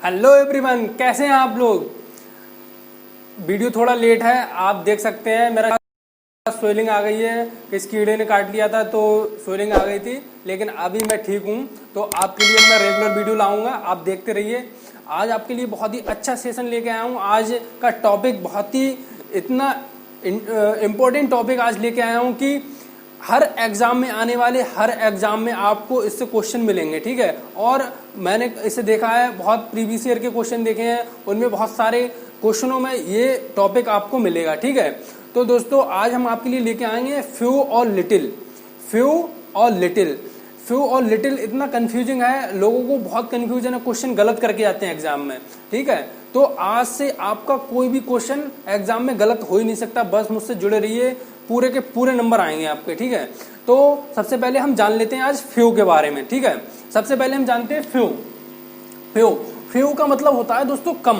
Hello everyone, कैसे हैं आप लोग। वीडियो थोड़ा लेट है, आप देख सकते हैं मेरा स्वेलिंग आ गई है। किस कीड़े ने काट लिया था तो स्वेलिंग आ गई थी, लेकिन अभी मैं ठीक हूँ। तो आपके लिए मैं रेगुलर वीडियो लाऊंगा, आप देखते रहिए। आज आपके लिए बहुत ही अच्छा सेशन लेके आया हूँ। आज का टॉपिक बहुत ही इतना इम्पोर्टेंट टॉपिक आज लेके आया हूँ कि हर एग्जाम में आने वाले हर एग्जाम में आपको इससे क्वेश्चन मिलेंगे, ठीक है। और मैंने इसे देखा है, बहुत प्रीवियस ईयर के क्वेश्चन देखे हैं, उनमें बहुत सारे क्वेश्चनों में ये टॉपिक आपको मिलेगा, ठीक है। तो दोस्तों, आज हम आपके लिए लेके आएंगे फ्यू और लिटिल। फ्यू और लिटिल, फ्यू और लिटिल इतना कंफ्यूजिंग है, लोगों को बहुत कंफ्यूजन है, क्वेश्चन गलत करके आते हैं एग्जाम में, ठीक है। तो आज से आपका कोई भी क्वेश्चन एग्जाम में गलत हो ही नहीं सकता, बस मुझसे जुड़े रहिए, पूरे के पूरे नंबर आएंगे आपके, ठीक है। तो सबसे पहले हम जान लेते हैं आज फ्यू के बारे में, ठीक है। सबसे पहले हम जानते हैं फ्यू। फ्यू फ्यू का मतलब होता है दोस्तों कम।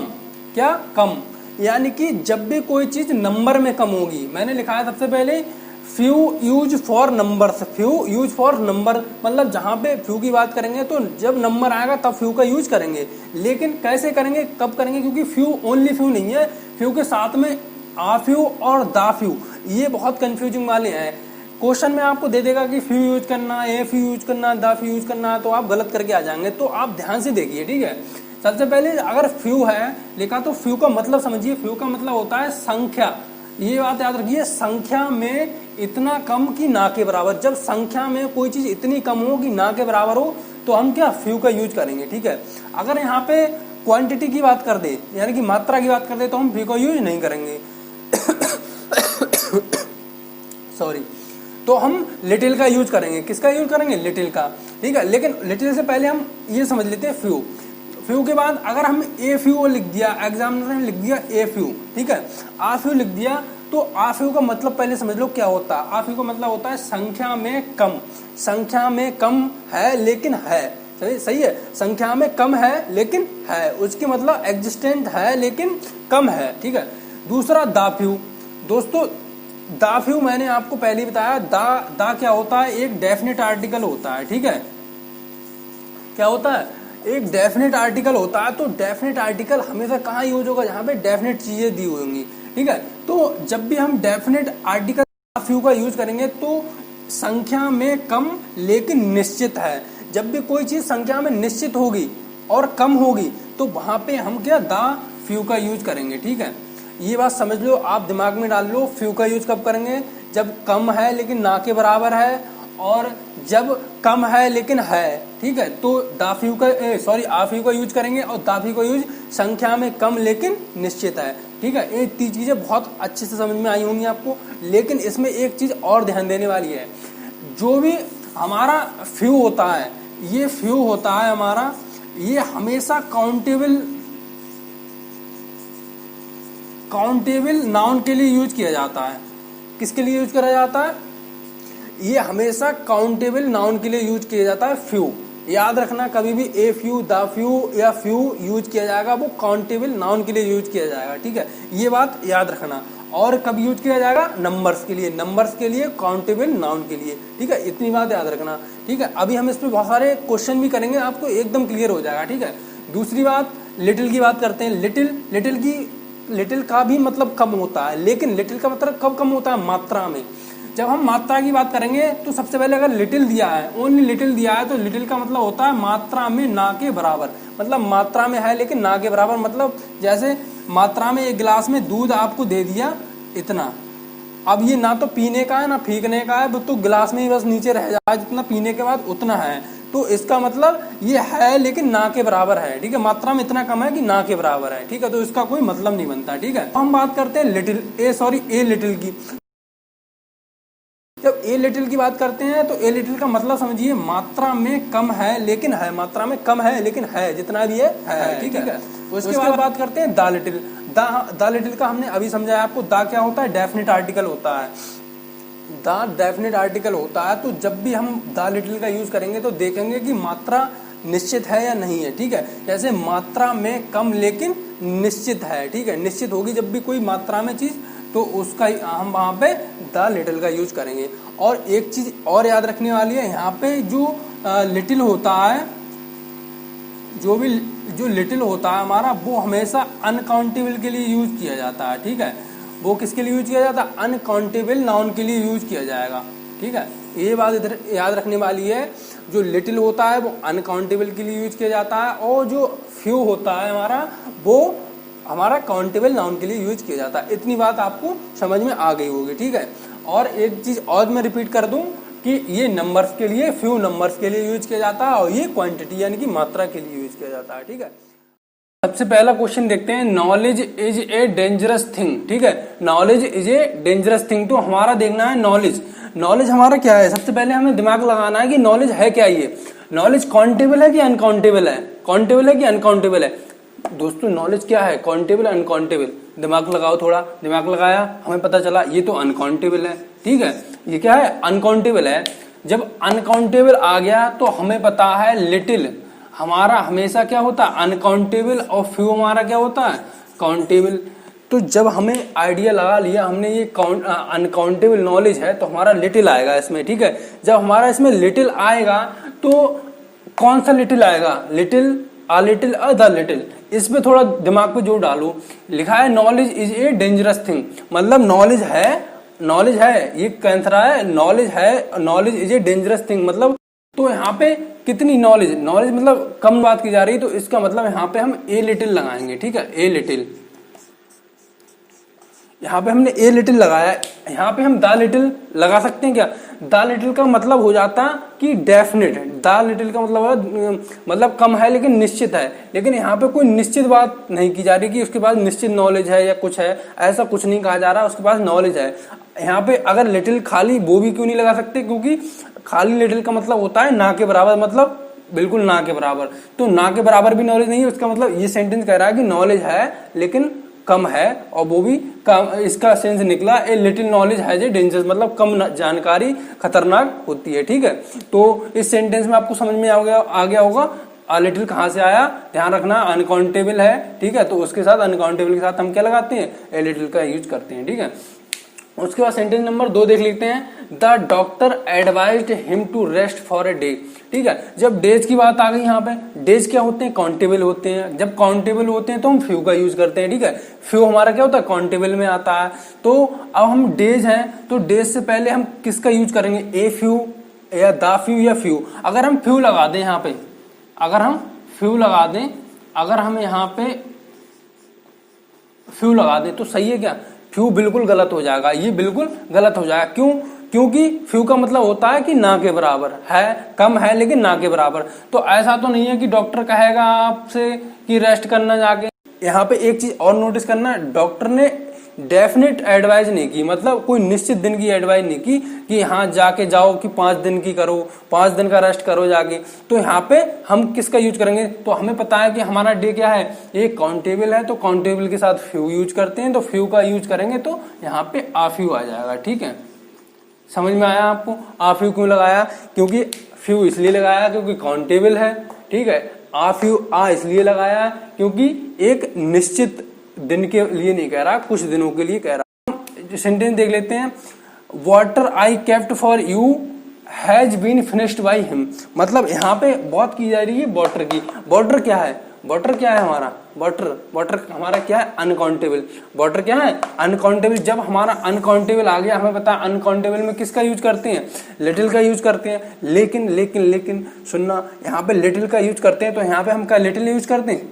क्या? कम। यानी कि जब भी कोई चीज नंबर में कम होगी, मैंने लिखा है सबसे पहले few use for numbers. Few use for number मतलब जहां पे फ्यू की बात करेंगे तो जब नंबर आएगा तब फ्यू का यूज करेंगे। लेकिन कैसे करेंगे, कब करेंगे, क्योंकि फ्यू ओनली फ्यू नहीं है, फ्यू के साथ में आ फ्यू और दा फ्यू, ये बहुत कंफ्यूजिंग वाले हैं। क्वेश्चन में आपको दे देगा कि फ्यू यूज करना, ए फ्यू यूज करना, दा फ्यू यूज करना, तो आप गलत करके आ जाएंगे। तो आप ध्यान से देखिए, ठीक है। सबसे पहले अगर फ्यू है लिखा तो फ्यू का मतलब समझिए। फ्यू का मतलब होता है संख्या। ये बात याद रखिए, संख्या में इतना कम कि ना के बराबर। जब संख्या में कोई चीज इतनी कम हो कि ना के बराबर हो तो हम क्या फ्यू का यूज करेंगे, ठीक है। अगर यहाँ पे क्वांटिटी की बात कर दे, यानी कि मात्रा की बात कर दे, तो हम फ्यू का यूज नहीं करेंगे। सॉरी। तो हम लिटिल का यूज करेंगे। किसका यूज करेंगे? लिटिल का, ठीक है। लेकिन लिटिल से पहले हम ये समझ लेते हैं फ्यू। फ्यू के बाद अगर हम ए फ्यू लिख दिया, एग्जामिनर ने लिख दिया ए फ्यू, ठीक है, आ फ्यू लिख दिया, तो आ फ्यू का मतलब पहले समझ लो क्या होता है। आ फ्यू का मतलब होता है संख्या में कम। संख्या में कम है लेकिन है, सही है। संख्या में कम है लेकिन है, उसकी मतलब एग्जिस्टेंट है लेकिन कम है, ठीक है। दूसरा दा फ्यू। दोस्तों, दा फ्यू मैंने आपको पहले ही बताया, दा क्या होता है? एक डेफिनेट आर्टिकल होता है, ठीक है। क्या होता है? एक डेफिनेट आर्टिकल होता है। तो डेफिनेट आर्टिकल हमेशा कहाँ यूज होगा? जहां पे डेफिनेट चीजें दी हुई होंगी, ठीक है। तो जब भी हम डेफिनेट आर्टिकल फ्यू का यूज करेंगे तो संख्या में कम लेकिन निश्चित है। जब भी कोई चीज संख्या में निश्चित होगी और कम होगी तो वहां पे हम क्या दा फ्यू का यूज करेंगे, ठीक है। ये बात समझ लो, आप दिमाग में डाल लो। फ्यू का यूज कब करेंगे? जब कम है लेकिन ना के बराबर है, और जब कम है लेकिन है, ठीक है। तो दा फ्यू का आ फ्यू का यूज करेंगे, और दा फ्यू का यूज संख्या में कम लेकिन निश्चित है, ठीक है। ये तीन चीजें बहुत अच्छे से समझ में आई होंगी आपको। लेकिन इसमें एक चीज और ध्यान देने वाली है। जो भी हमारा फ्यू होता है, ये फ्यू होता है हमारा, ये हमेशा काउंटेबल नाउन के लिए यूज किया जाता है। किसके लिए यूज करा जाता है? ये हमेशा काउंटेबल नाउन के लिए यूज किया जाता है फ्यू। याद रखना, कभी भी ए फ्यू, दा फ्यू या फ्यू यूज किया जाएगा, वो काउंटेबल नाउन के लिए यूज किया जाएगा, ठीक है। ये बात याद रखना। और कब यूज किया जाएगा? नंबर्स के लिए, नंबर्स के लिए, काउंटेबल नाउन के लिए, ठीक है। इतनी बात याद रखना, ठीक है। अभी हम इस पर बहुत सारे क्वेश्चन भी करेंगे, आपको एकदम क्लियर हो जाएगा, ठीक है। दूसरी बात, लिटिल की बात करते हैं। लिटिल का भी मतलब कम होता है, लेकिन लिटिल का मतलब कब कम होता है? मात्रा में। जब हम मात्रा की बात करेंगे तो सबसे पहले अगर लिटिल दिया है, ओनली लिटिल दिया है, तो लिटिल का मतलब होता है मात्रा में ना के बराबर। मतलब मात्रा में है लेकिन ना के बराबर। मतलब जैसे मात्रा में एक गिलास में दूध आपको दे दिया इतना, अब ये ना तो पीने का है ना फीकने का है, तो गिलास में ही बस नीचे रह जाए, जितना पीने के बाद उतना है। तो इसका मतलब ये है लेकिन ना के बराबर है, ठीक है। मात्रा में इतना कम है कि ना के बराबर है, ठीक है। तो इसका कोई मतलब नहीं बनता, ठीक है। हम बात करते हैं ए लिटिल की। जब ए लिटिल की बात करते हैं तो ए लिटिल का मतलब समझिए मात्रा में कम है लेकिन है। मात्रा में कम है लेकिन है, जितना भी है, ठीक है। उसके बाद बात करते हैं दा लिटिल। दा लिटिल का हमने अभी समझाया आपको। दा क्या होता है? डेफिनेट आर्टिकल होता है। दा डेफिनेट आर्टिकल होता है। तो जब भी हम दा लिटिल का यूज करेंगे तो देखेंगे कि मात्रा निश्चित है या नहीं है, ठीक है। जैसे मात्रा में कम लेकिन निश्चित है, ठीक है। निश्चित होगी जब भी कोई मात्रा में चीज, तो उसका हम वहां पे द लिटिल का यूज करेंगे। और एक चीज और याद रखने वाली है, यहाँ पे जो लिटिल होता है, जो भी जो लिटिल होता है हमारा वो हमेशा अनकाउंटेबल के लिए यूज किया जाता है, ठीक है। वो किसके लिए यूज किया जाता है? अनकाउंटेबल नाउन के लिए यूज किया जाएगा, ठीक है। ये बात इधर याद रखने वाली है, जो लिटिल होता है वो अनकाउंटेबल के लिए यूज किया जाता है, और जो फ्यू होता है हमारा वो हमारा काउंटेबल नाउन के लिए यूज किया जाता है। इतनी बात आपको समझ में आ गई होगी, ठीक है। और एक चीज और मैं रिपीट कर दूं कि ये नंबर्स के लिए, फ्यू नंबर्स के लिए यूज किया जाता है, और ये क्वांटिटी यानी कि मात्रा के लिए यूज किया जाता है, ठीक है। सबसे पहला क्वेश्चन देखते हैं, knowledge is a dangerous thing, ठीक है। Knowledge is a dangerous thing, तो हमारा देखना है नॉलेज। नॉलेज हमारा क्या है? सबसे पहले हमें दिमाग लगाना है कि नॉलेज है क्या। ये नॉलेज काउंटेबल है कि अनकाउंटेबल है? काउंटेबल है कि अनकाउंटेबल है? दोस्तों नॉलेज क्या है? Countable uncountable? दिमाग लगाओ, थोड़ा दिमाग लगाया, हमें पता चला ये तो अनकाउंटेबल है, ठीक है। ये क्या है? अनकाउंटेबल है। जब अनकाउंटेबल आ गया तो हमें पता है लिटिल हमारा हमेशा क्या होता है? अनकाउंटेबल, और फ्यू हमारा क्या होता है? काउंटेबल। तो जब हमें आइडिया लगा लिया हमने ये अनकाउंटेबल नॉलेज है, तो हमारा लिटिल आएगा इसमें, ठीक है। जब हमारा इसमें लिटिल आएगा तो कौन सा लिटिल आएगा? Little, uh little, a the little. इसमें थोड़ा दिमाग पे जोर डालो। लिखा है knowledge is a dangerous thing, मतलब नॉलेज है, नॉलेज है, ये कैंसरा है, नॉलेज है, knowledge is a dangerous thing मतलब, तो यहाँ पे कितनी नॉलेज? नॉलेज मतलब कम बात की जा रही है, तो इसका मतलब यहाँ पे हम ए लिटिल लगाएंगे, ठीक है। ए लिटिल, यहाँ पे हमने ए लिटिल लगाया, यहाँ पे हम द लिटिल लगा सकते हैं क्या? द लिटिल का मतलब हो जाता कि डेफिनेट। द लिटिल का मतलब कम है लेकिन निश्चित है, लेकिन यहाँ पे कोई निश्चित बात नहीं की जा रही कि उसके पास निश्चित नॉलेज है या कुछ है, ऐसा कुछ नहीं कहा जा रहा, उसके पास नॉलेज है। यहाँ पे अगर लिटिल खाली वो भी क्यों नहीं लगा सकते? क्योंकि खाली लिटिल का मतलब होता है ना के बराबर, मतलब बिल्कुल ना के बराबर। तो ना के बराबर भी नॉलेज नहीं है, उसका मतलब ये सेंटेंस कह रहा है कि नॉलेज है लेकिन कम है, और वो भी कम। इसका सेंस निकला a little knowledge has a dangerous, मतलब कम जानकारी खतरनाक होती है, ठीक है। तो इस सेंटेंस में आपको समझ में आ गया होगा आ लिटिल कहाँ से आया। ध्यान रखना अनकाउंटेबल है, ठीक है, तो उसके साथ अनकाउंटेबल के साथ हम क्या लगाते हैं? ए लिटिल का यूज करते हैं, ठीक है। उसके बाद सेंटेंस नंबर 2 देख लेते हैं, the doctor advised him to rest for a day, ठीक है। जब डेज की बात आ गई यहाँ पे, डेज क्या होते हैं? काउंटेबल होते हैं। जब काउंटेबल होते हैं तो हम फ्यू का यूज करते हैं, ठीक है। फ्यू हमारा क्या होता है? काउंटेबल में आता है। तो अब हम डेज हैं, तो डेज से पहले हम किसका यूज करेंगे? ए फ्यू या द फ्यू या फ्यू। अगर हम फ्यू लगा दें यहाँ पे, अगर हम फ्यू लगा दें, अगर हम यहाँ पे फ्यू लगा दें तो सही है क्या? फ्यू बिल्कुल गलत हो जाएगा, ये बिल्कुल गलत हो जाएगा। क्यों? क्योंकि फ्यू का मतलब होता है कि ना के बराबर है, कम है लेकिन ना के बराबर। तो ऐसा तो नहीं है कि डॉक्टर कहेगा आपसे कि रेस्ट करना जाके। यहाँ पे एक चीज और नोटिस करना, डॉक्टर ने डेफिनेट एडवाइज नहीं की, मतलब कोई निश्चित दिन की एडवाइज नहीं की कि हाँ जाके जाओ कि 5 दिन की करो, 5 दिन का रेस्ट करो जाके। तो यहाँ पे हम किसका यूज करेंगे? तो हमें पता है कि हमारा डे क्या है? ये काउंटेबल है, तो काउंटेबल के साथ फ्यू यूज करते हैं, तो फ्यू का यूज करेंगे तो यहाँ पे आ फ्यू आ जाएगा, ठीक है। समझ में आया आपको? आ फ्यू क्यों लगाया? क्योंकि फ्यू इसलिए लगाया क्योंकि काउंटेबल है, ठीक है। आ फ्यू आ इसलिए लगाया क्योंकि एक निश्चित दिन के लिए नहीं कह रहा, कुछ दिनों के लिए कह रहा। सेंटेंस देख लेते हैं, water I kept for you has been finished by him, मतलब यहाँ पे बात की जा रही है वाटर की। वाटर क्या है? वाटर क्या है हमारा? वाटर हमारा क्या है? अनकाउंटेबल। वाटर क्या है? अनकाउंटेबल। जब हमारा अनकाउंटेबल आ गया, हमें पता है अनकाउंटेबल में किसका यूज करते हैं? लिटिल का यूज करते हैं। लेकिन सुनना, यहाँ पे लिटिल का यूज करते हैं, तो यहाँ पे हम क्या लिटिल यूज करते हैं?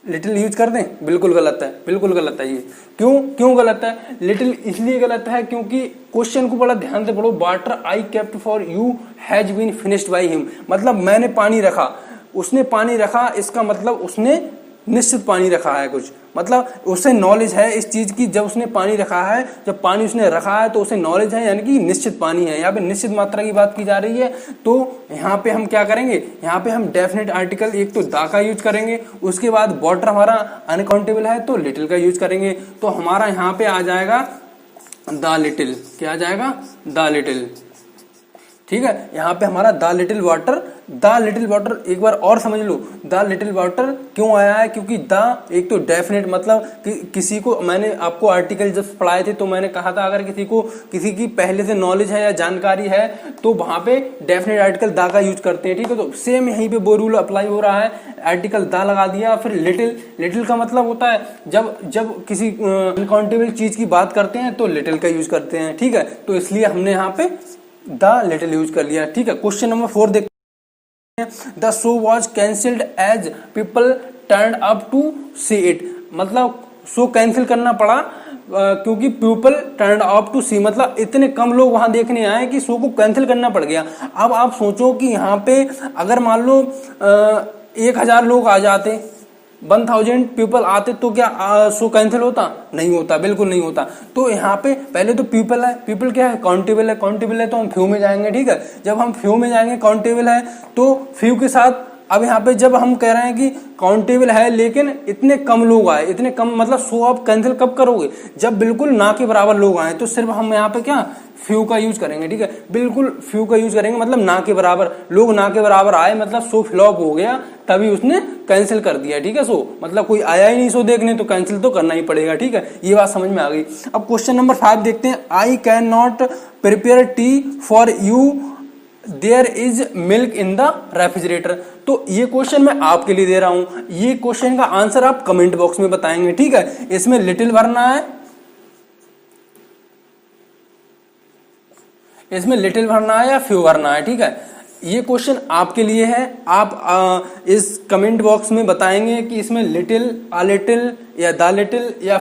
लिटिल यूज कर दें? बिल्कुल गलत है, बिल्कुल गलत है ये। क्यों गलत है? लिटिल इसलिए गलत है क्योंकि क्वेश्चन को बड़ा ध्यान से पढ़ो। Water I kept for you has been finished by him, मतलब मैंने पानी रखा, उसने पानी रखा, इसका मतलब उसने निश्चित पानी रखा है कुछ, मतलब उसे नॉलेज है इस चीज की। जब उसने पानी रखा है, जब पानी उसने रखा है तो उसे नॉलेज है, यानी कि निश्चित पानी है। यहाँ पे निश्चित मात्रा की बात की जा रही है, तो यहाँ पे हम क्या करेंगे? यहाँ पे हम डेफिनेट आर्टिकल एक तो दा का यूज करेंगे, उसके बाद वाटर हमारा अनकाउंटेबल है तो लिटिल का यूज करेंगे। तो हमारा यहाँ पे आ जाएगा द लिटिल। क्या आ जाएगा? The little. ठीक है। यहाँ पे हमारा द लिटिल वाटर एक बार और समझ लो, द लिटिल वाटर क्यों आया है, क्योंकि द एक तो डेफिनेट मतलब किसी को, मैंने आपको आर्टिकल जब पढ़ाए थे तो मैंने कहा था अगर किसी की पहले से नॉलेज है या जानकारी है तो वहां पे डेफिनेट आर्टिकल द का यूज करते हैं, ठीक है। तो सेम यहीं पे वो रूल अप्लाई हो रहा है, आर्टिकल द लगा दिया। फिर लिटिल का मतलब होता है जब किसी अनकाउंटेबल चीज की बात करते हैं तो लिटिल का यूज करते हैं, ठीक है। तो इसलिए हमने यहाँ पे द लिटिल यूज कर लिया, ठीक है। क्वेश्चन नंबर 4 देखते हैं। The show was cancelled as people turn up to see it, मतलब शो कैंसिल करना पड़ा क्योंकि people turn up to see, मतलब इतने कम लोग वहां देखने आए कि शो को कैंसिल करना पड़ गया। अब आप सोचो कि यहाँ पे अगर मान लो 1000 लोग आ जाते, 1000 पीपल आते तो क्या शो कैंसिल होता? नहीं होता, बिल्कुल नहीं होता। तो यहाँ पे पहले तो पीपल है, पीपल क्या है? काउंटेबल है तो हम फ्यू में जाएंगे, ठीक है। जब हम फ्यू में जाएंगे, काउंटेबल है तो फ्यू के साथ, अब यहाँ पे जब हम कह रहे हैं कि काउंटेबल है लेकिन इतने कम लोग आए, इतने कम मतलब शो आप कैंसिल कब करोगे? जब बिल्कुल ना के बराबर लोग आए, तो सिर्फ हम यहाँ पे क्या फ्यू का यूज करेंगे, ठीक है। बिल्कुल फ्यू का यूज करेंगे, मतलब ना के बराबर लोग, ना के बराबर आए मतलब शो फ्लॉप हो गया, तभी उसने कैंसिल कर दिया, ठीक है। शो मतलब कोई आया ही नहीं शो देखने, तो कैंसिल तो करना ही पड़ेगा, ठीक है। ये बात समझ में आ गई। अब क्वेश्चन नंबर 5 देखते हैं। I can not prepare tea for you, there is milk in the refrigerator. तो ये क्वेश्चन मैं आपके लिए दे रहा हूं, ये क्वेश्चन का आंसर आप कमेंट बॉक्स में बताएंगे, ठीक है। इसमें लिटिल भरना है, इसमें लिटिल भरना है या फ्यू भरना है, ठीक है। ये क्वेश्चन आपके लिए है। आप इस कमेंट बॉक्स में बताएंगे कि इसमें लिटिल, अ लिटिल या द लिटिल या